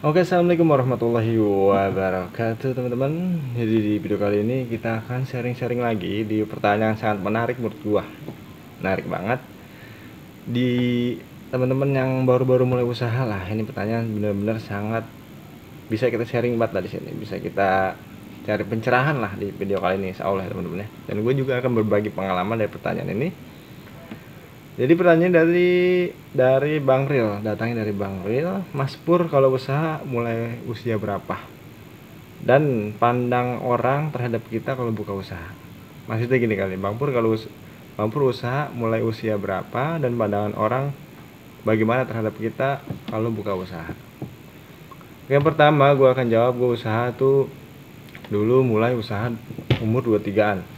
Oke, assalamualaikum warahmatullahi wabarakatuh teman-teman. Jadi di video kali ini kita akan sharing-sharing lagi di pertanyaan sangat menarik menurut gua. Menarik banget. Di teman-teman yang baru-baru mulai usaha lah, ini pertanyaan benar-benar sangat bisa kita sharing banget lah di sini. Bisa kita cari pencerahan lah di video kali ini, insya Allah ya teman-teman ya. Dan gue juga akan berbagi pengalaman dari pertanyaan ini. Jadi pertanyaan dari Bang Ril, datangnya dari Bang Ril. Mas Pur, kalau usaha mulai usia berapa? Dan pandang orang terhadap kita kalau buka usaha. Maksudnya gini kali, Bang Pur usaha mulai usia berapa dan pandangan orang bagaimana terhadap kita kalau buka usaha? Yang pertama gue akan jawab, gue usaha tuh dulu mulai usaha umur 23-an.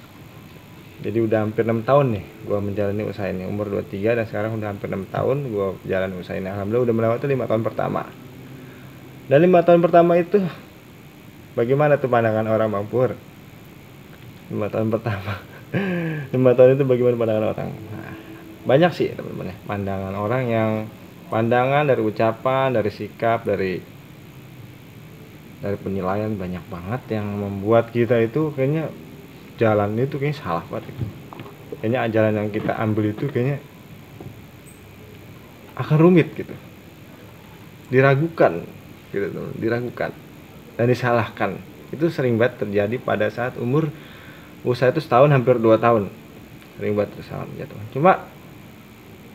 Jadi udah hampir 6 tahun nih gue menjalani usaha ini. Umur 23 dan sekarang udah hampir 6 tahun gue jalan usaha ini. Alhamdulillah udah melewati 5 tahun pertama. Dan 5 tahun pertama itu bagaimana tuh pandangan orang, Bang Pur? 5 tahun pertama 5 tahun itu bagaimana pandangan orang? Nah, banyak sih teman-teman ya, pandangan orang yang pandangan dari ucapan, dari sikap, dari penilaian banyak banget yang membuat kita itu kayaknya jalan itu kayaknya salah banget gitu. Kayaknya jalan yang kita ambil itu kayaknya akan rumit gitu, diragukan gitu, diragukan dan disalahkan. Itu sering banget terjadi pada saat umur usaha itu setahun hampir 2 tahun, sering banget salah jatuh. Cuma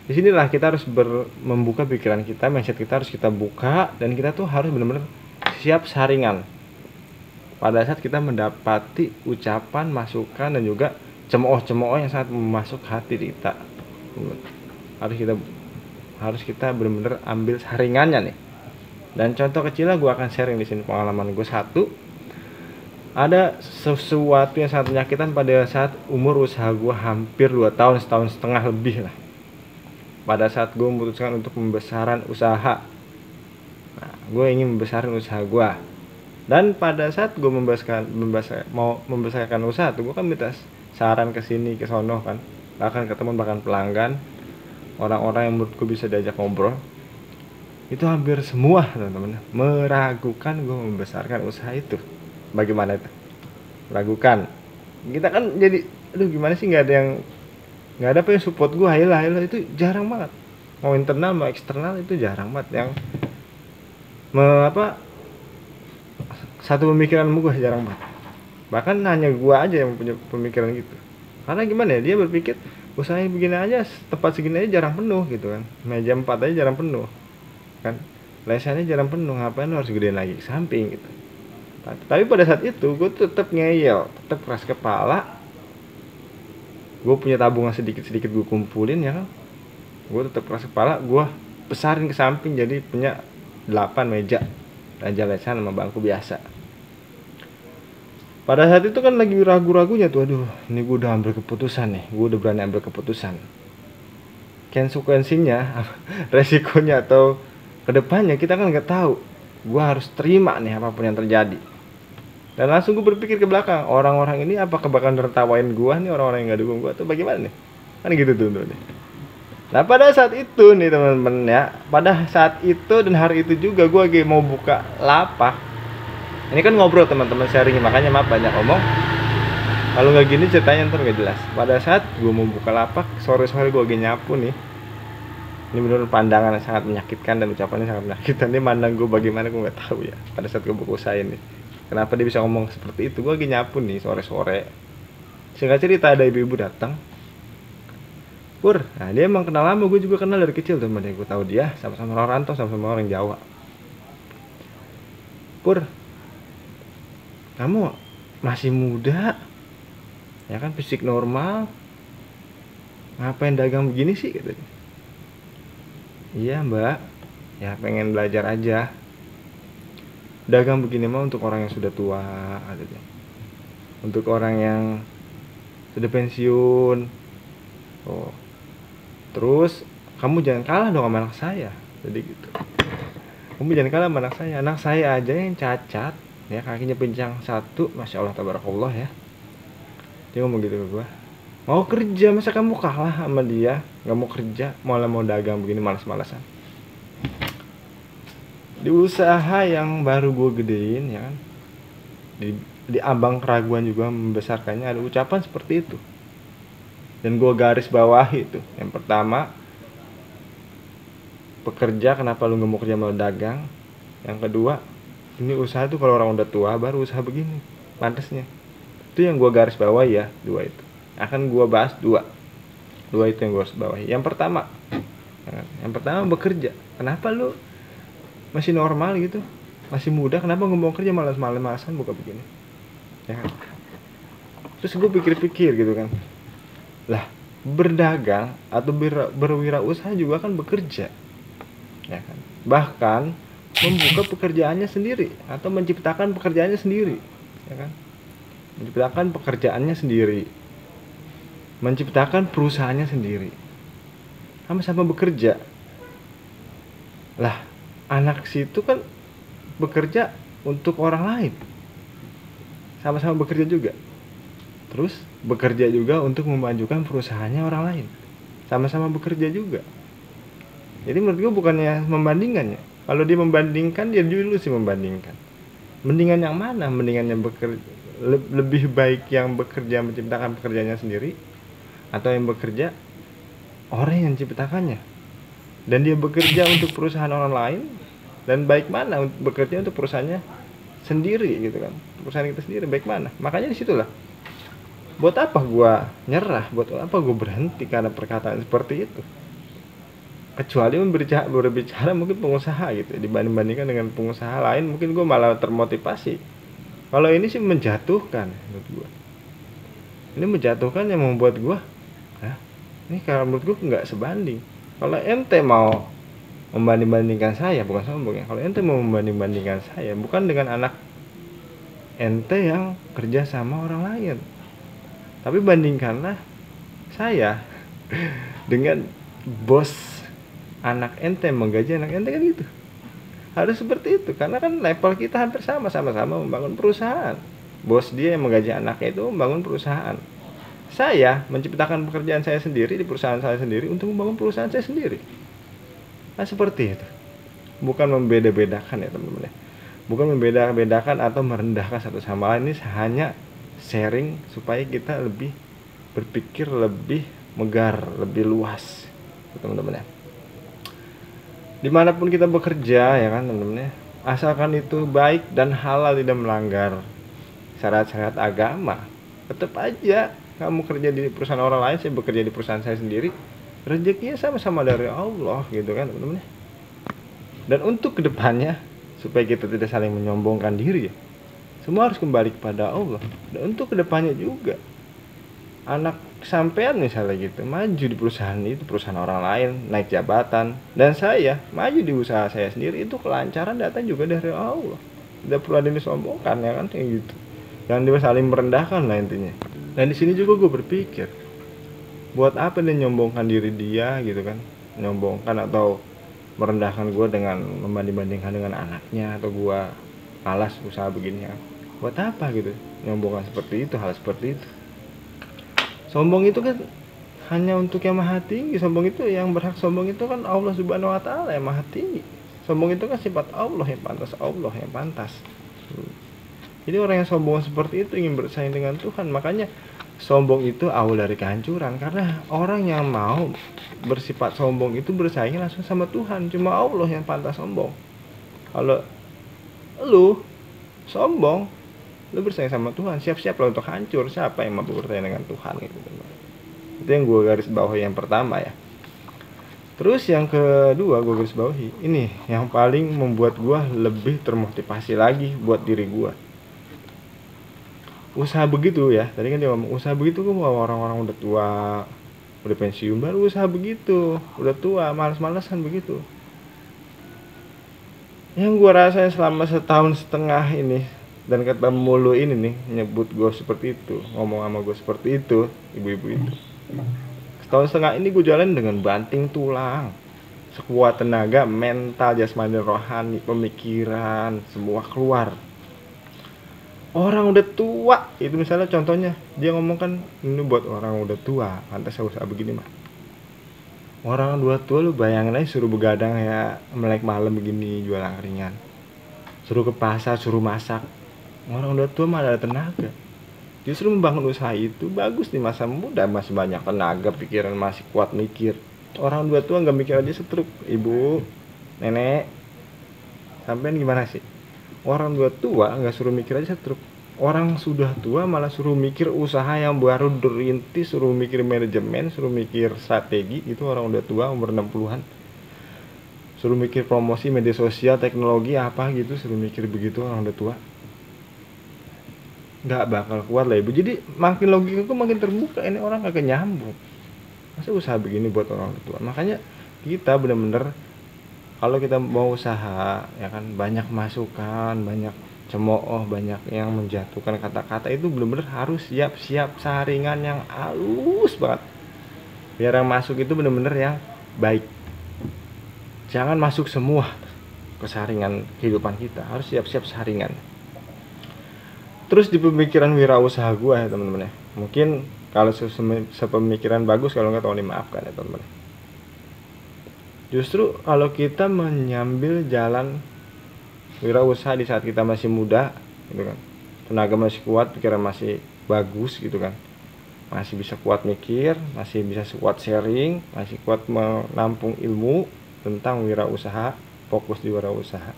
disinilah kita harus membuka pikiran kita, mindset kita harus kita buka, dan kita tuh harus benar-benar siap saringan pada saat kita mendapati ucapan, masukan, dan juga cemooh-cemooh yang sangat memasuk hati kita. Harus kita benar-benar ambil saringannya nih. Dan contoh kecilnya gue akan sharing di sini pengalaman gue. Satu, ada sesuatu yang sangat menyakitkan pada saat umur usaha gue hampir 2 tahun, setahun setengah lebih lah. Pada saat gue memutuskan untuk membesarkan usaha. Nah, gue ingin membesarkan usaha gue. Dan pada saat gue mau membesarkan usaha tuh, gue kan minta saran ke sini ke sono kan, bahkan ke teman, bahkan pelanggan, orang-orang yang menurutku bisa diajak ngobrol. Itu hampir semua teman-teman meragukan gue membesarkan usaha itu. Bagaimana itu? Meragukan. Kita kan jadi, aduh gimana sih, nggak ada apa yang support gue. Ayolah, itu jarang banget. Mau internal mau eksternal itu jarang banget yang satu pemikiran gue, jarang banget. Bahkan hanya gue aja yang punya pemikiran gitu. Karena gimana ya, dia berpikir usahanya begini aja, tempat segini aja jarang penuh gitu kan, meja 4 aja jarang penuh kan, lesannya jarang penuh, ngapain harus gedein lagi ke samping gitu. Tapi pada saat itu gue tetap ngeyel, tetap keras kepala. Gue punya tabungan sedikit-sedikit gue kumpulin ya kan, gue tetap keras kepala, gue besarin ke samping jadi punya 8 meja meja lesan sama bangku biasa. Pada saat itu kan lagi ragu-ragunya tuh, aduh ini gue udah ambil keputusan nih, gue udah berani ambil keputusan, konsekuensinya resikonya atau kedepannya kita kan nggak tahu. Gue harus terima nih apapun yang terjadi. Dan langsung gue berpikir ke belakang, orang-orang ini apakah bakal nertawain gue nih, orang-orang yang nggak dukung gue, atau bagaimana nih, kan gitu tuh nih. Nah pada saat itu nih teman-teman ya, pada saat itu dan hari itu juga gue lagi mau buka lapak. Ini kan ngobrol teman-teman, sharing, makanya maaf banyak omong. Kalau nggak gini ceritanya ntar nggak jelas. Pada saat gue mau buka lapak, sore-sore gue lagi nyapu nih. Ini benar pandangan yang sangat menyakitkan dan ucapannya sangat menyakitkan. Ini mandang gue bagaimana gue nggak tahu ya. Pada saat gue buka usaha ini, kenapa dia bisa ngomong seperti itu? Gue lagi nyapu nih sore-sore. Singkat cerita ada ibu-ibu datang. Pur, nah dia emang kenal lama, gue juga kenal dari kecil teman dia. Gue tahu dia sama-sama orang rantau, sama-sama orang Jawa. Pur, kamu masih muda, ya kan, fisik normal, ngapain dagang begini sih? Katanya. Iya mbak, ya pengen belajar aja. Dagang begini mah untuk orang yang sudah tua, katanya. Untuk orang yang sudah pensiun. Oh. Terus kamu jangan kalah dong sama anak saya, jadi gitu. Kamu jangan kalah sama anak saya aja yang cacat, ya kakinya pincang satu, masya Allah tabarakallah ya. Dia ngomong gitu ke gue, mau kerja masa kamu kalah sama dia, nggak mau kerja, malah mau dagang begini malas-malasan. Di usaha yang baru gue gedein ya kan, di ambang keraguan juga membesarkannya, ada ucapan seperti itu. Dan gue garis bawahi itu. Yang pertama, pekerja kenapa lu gak mau kerja malah dagang. Yang kedua, ini usaha tuh kalau orang udah tua baru usaha begini pantasnya. Itu yang gue garis bawahi ya, dua itu. Akan gue bahas dua itu yang gue garis bawahi. Yang pertama bekerja. Kenapa lu masih normal gitu, masih muda, kenapa nggak mau kerja, malas-malasan buka begini ya kan? Terus gue pikir-pikir gitu kan, lah berdagang atau berwirausaha juga kan bekerja ya kan, bahkan membuka pekerjaannya sendiri atau menciptakan pekerjaannya sendiri ya kan, menciptakan pekerjaannya sendiri, menciptakan perusahaannya sendiri, sama-sama bekerja. Lah anak situ kan bekerja untuk orang lain, sama-sama bekerja juga, terus bekerja juga untuk memajukan perusahaannya orang lain, sama-sama bekerja juga. Jadi menurut gue bukannya membandingkan ya, kalau dia membandingkan dia dulu sih membandingkan, mendingan yang mana, mendingan yang bekerja lebih baik yang bekerja menciptakan pekerjaannya sendiri atau yang bekerja orang yang menciptakannya dan dia bekerja untuk perusahaan orang lain, dan baik mana bekerja untuk perusahaannya sendiri gitu kan, perusahaan kita sendiri baik mana. Makanya disitulah, buat apa gua nyerah, buat apa gua berhenti karena perkataan seperti itu, kecuali berbicara mungkin pengusaha gitu, dibandingkan dengan pengusaha lain mungkin gua malah termotivasi. Kalau ini sih menjatuhkan menurut gua, ini menjatuhkan yang membuat gua ini kalau menurut gua nggak sebanding. Kalau ente mau membanding-bandingkan saya, bukan sombong ya, kalau ente mau membanding-bandingkan saya bukan dengan anak ente yang kerja sama orang lain, tapi bandingkanlah saya dengan bos anak ente, menggaji anak ente kan gitu. Harus seperti itu, karena kan level kita hampir sama-sama membangun perusahaan. Bos dia yang menggaji anaknya itu membangun perusahaan, saya menciptakan pekerjaan saya sendiri di perusahaan saya sendiri untuk membangun perusahaan saya sendiri. Nah seperti itu, bukan membeda-bedakan ya teman-teman ya, bukan membeda-bedakan atau merendahkan satu sama lain. Ini hanya sharing supaya kita lebih berpikir lebih megar, lebih luas teman-teman ya. Dimanapun kita bekerja ya kan teman-teman ya, asalkan itu baik dan halal, tidak melanggar syarat-syarat agama, tetap aja kamu kerja di perusahaan orang lain, saya bekerja di perusahaan saya sendiri, rezekinya sama-sama dari Allah gitu kan teman-teman. Dan untuk kedepannya supaya kita tidak saling menyombongkan diri ya, semua harus kembali kepada Allah. Dan untuk kedepannya juga, anak sampean misalnya gitu maju di perusahaan itu, perusahaan orang lain, naik jabatan, dan saya maju di usaha saya sendiri, itu kelancaran datang juga dari Allah. Tidak perlu ada yang disombongkan ya kan, kayak gitu. Jangan dia saling merendahkan lah intinya. Dan di sini juga gue berpikir, buat apa dia nyombongkan diri dia gitu kan, nyombongkan atau merendahkan gue dengan membanding-bandingkan dengan anaknya, atau gue malas usaha begini ya. Buat apa gitu nyombongkan seperti itu, hal seperti itu. Sombong itu kan hanya untuk yang maha tinggi. Sombong itu yang berhak sombong itu kan Allah Subhanahu wa taala yang maha tinggi. Sombong itu kan sifat Allah yang pantas, Allah yang pantas. Jadi orang yang sombong seperti itu ingin bersaing dengan Tuhan. Makanya sombong itu awal dari kehancuran, karena orang yang mau bersifat sombong itu bersaing langsung sama Tuhan. Cuma Allah yang pantas sombong. Kalau lu sombong, lu bersaing sama Tuhan, siap-siap lo untuk hancur. Siapa yang mampu bersaing dengan Tuhan gitu. Itu yang gue garis bawahi yang pertama ya. Terus yang kedua gue garis bawahi, ini yang paling membuat gue lebih termotivasi lagi buat diri gue. Usaha begitu ya, tadi kan dia ngomong usaha begitu, gue mau orang-orang udah tua, udah pensiun baru usaha begitu, udah tua malas-malasan begitu. Yang gue rasain selama setahun setengah ini, dan ketemu lu ini nih nyebut gue seperti itu, ngomong sama gue seperti itu, ibu-ibu itu. Setahun setengah ini gue jalan dengan banting tulang, sekuat tenaga, mental, jasmani, rohani, pemikiran, semua keluar. Orang udah tua itu misalnya contohnya, dia ngomong kan ini buat orang udah tua, pantas usaha begini mah. Orang dua tua lu bayangin aja suruh begadang ya melek malam begini jual angkringan, suruh ke pasar, suruh masak. Orang dua tua malah ada tenaga. Justru membangun usaha itu bagus di masa muda, masih banyak tenaga, pikiran masih kuat mikir. Orang dua tua nggak mikir aja setruk. Ibu, nenek, sampean gimana sih? Orang dua tua nggak suruh mikir aja setruk. Orang sudah tua malah suruh mikir usaha yang baru dirintis, suruh mikir manajemen, suruh mikir strategi. Itu orang udah tua umur 60-an. Suruh mikir promosi media sosial, teknologi apa gitu, suruh mikir begitu orang udah tua. Nggak bakal kuat lah ibu. Jadi makin logikaku makin terbuka, ini orang kagak nyambung. Masa usaha begini buat orang tua? Makanya kita bener-bener kalau kita mau usaha ya kan, banyak masukan, banyak cemooh, banyak yang menjatuhkan kata-kata, itu bener-bener harus siap-siap saringan yang halus banget biar yang masuk itu bener-bener yang baik. Jangan masuk semua ke saringan kehidupan kita, harus siap-siap saringan. Terus di pemikiran wirausaha gue ya teman-teman ya, mungkin kalau sepemikiran bagus, kalau nggak tolong dimaafkan ya teman-teman. Justru kalau kita menyambil jalan wirausaha di saat kita masih muda gitu kan, tenaga masih kuat, pikiran masih bagus gitu kan, masih bisa kuat mikir, masih bisa kuat sharing, masih kuat menampung ilmu tentang wirausaha, fokus di wirausaha.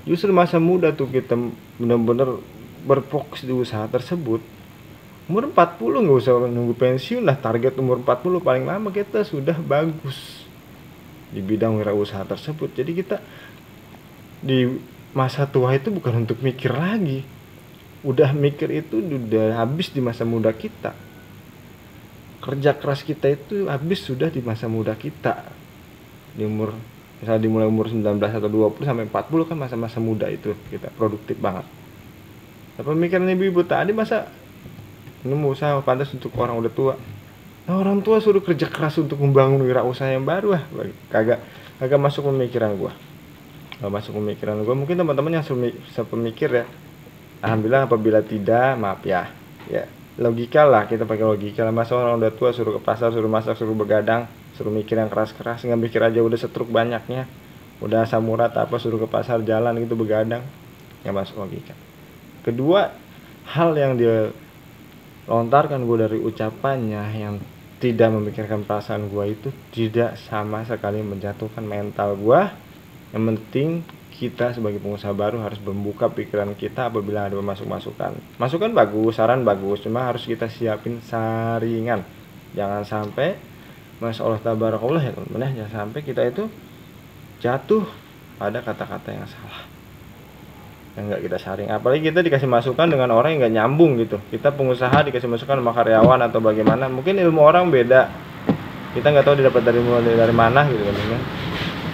Justru masa muda tuh kita benar-benar berfokus di usaha tersebut. Umur 40 nggak usah nunggu pensiun lah, target umur 40 paling lama kita sudah bagus di bidang wirausaha tersebut. Jadi kita di masa tua itu bukan untuk mikir lagi, udah mikir itu udah habis di masa muda kita. Kerja keras kita itu habis sudah di masa muda kita, di umur misalnya dimulai umur 19 atau 20 sampai 40 kan masa-masa muda itu kita produktif banget. Tapi pemikiran ibu-ibu tadi, masa ini mau usaha pantas untuk orang udah tua? Nah, orang tua suruh kerja keras untuk membangun wirausaha yang baru kagak masuk pemikiran gua. Gak masuk pemikiran gua. Mungkin teman-teman yang sepemikir ya, alhamdulillah. Apabila tidak, maaf ya. Ya, logika lah, kita pakai logika lah. Masa orang udah tua suruh ke pasar, suruh masak, suruh begadang, suruh mikir yang keras-keras, nggak mikir aja udah setruk banyaknya, udah asam urat apa, suruh ke pasar jalan gitu begadang, nggak masuk logika. Kedua, hal yang dia lontarkan gue dari ucapannya yang tidak memikirkan perasaan gue itu tidak sama sekali menjatuhkan mental gue. Yang penting kita sebagai pengusaha baru harus membuka pikiran kita apabila ada masukan. Masukan bagus, saran bagus, cuma harus kita siapin saringan. Jangan sampai, Masya Allah tabarakallah ya teman-teman ya, jangan sampai kita itu jatuh pada kata-kata yang salah, yang nggak kita saring. Apalagi kita dikasih masukan dengan orang yang nggak nyambung gitu. Kita pengusaha dikasih masukan sama karyawan atau bagaimana, mungkin ilmu orang beda, kita nggak tahu didapat dari mana gitu kan.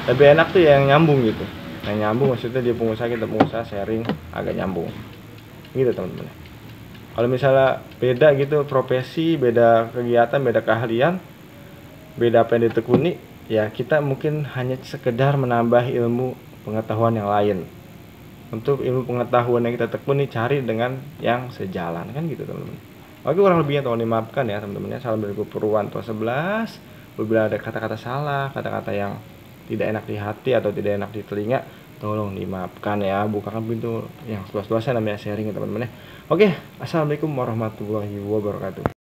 Lebih enak tuh yang nyambung gitu, yang nyambung maksudnya dia pengusaha, kita pengusaha, sharing agak nyambung gitu teman-teman. Kalau misalnya beda gitu profesi, beda kegiatan, beda keahlian, beda apa yang ditekuni, ya kita mungkin hanya sekedar menambah ilmu pengetahuan yang lain. Untuk ilmu pengetahuan yang kita tekuni, cari dengan yang sejalan kan gitu teman-teman. Oke, kurang lebihnya tolong dimaafkan ya teman-teman ya. Salam dari Purwanto 11. Apabila ada kata-kata salah, kata-kata yang tidak enak di hati atau tidak enak di telinga, tolong dimaafkan ya. Bukakan pintu yang seluas-luasnya, namanya sharing ya teman-teman ya. Oke, assalamualaikum warahmatullahi wabarakatuh.